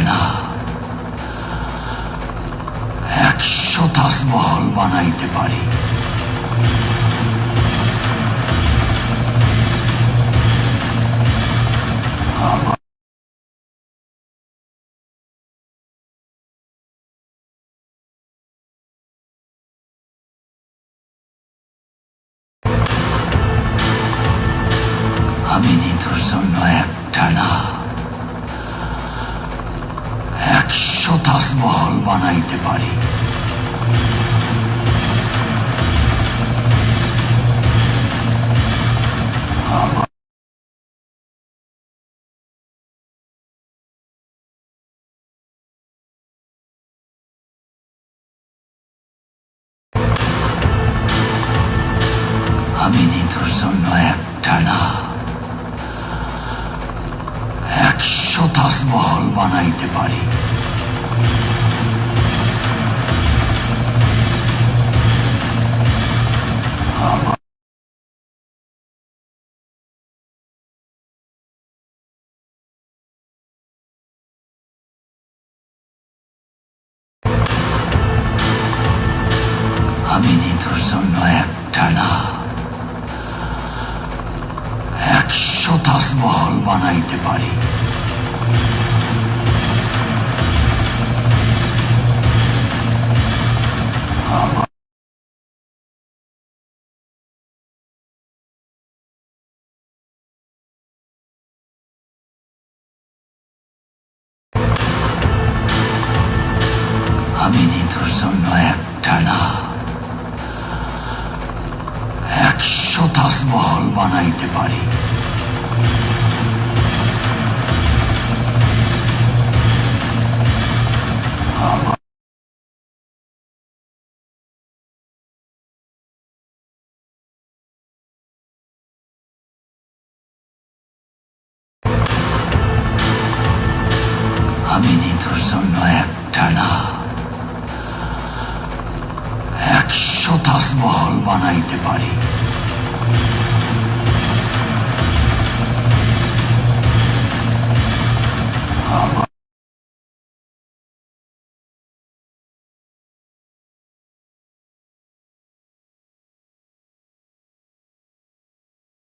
না, 100 তাজমহল বানাইতে পারি। আমি নিতুর জন্য একটা না, 100 তাজমহল বানাইতে পারি। আমি নিতুর জন্য একটা না, 100 তাজমহল বানাইতে পারি। আমি নিতুর জন্য একটা না, 100 তাজমহল বানাইতে পারি। আমি নিতুর জন্য একটা না, 100 তাজমহল বানাইতে পারি। আমি নিতুর জন্য একটা না, 100 তাজমহল বানাইতে পারি।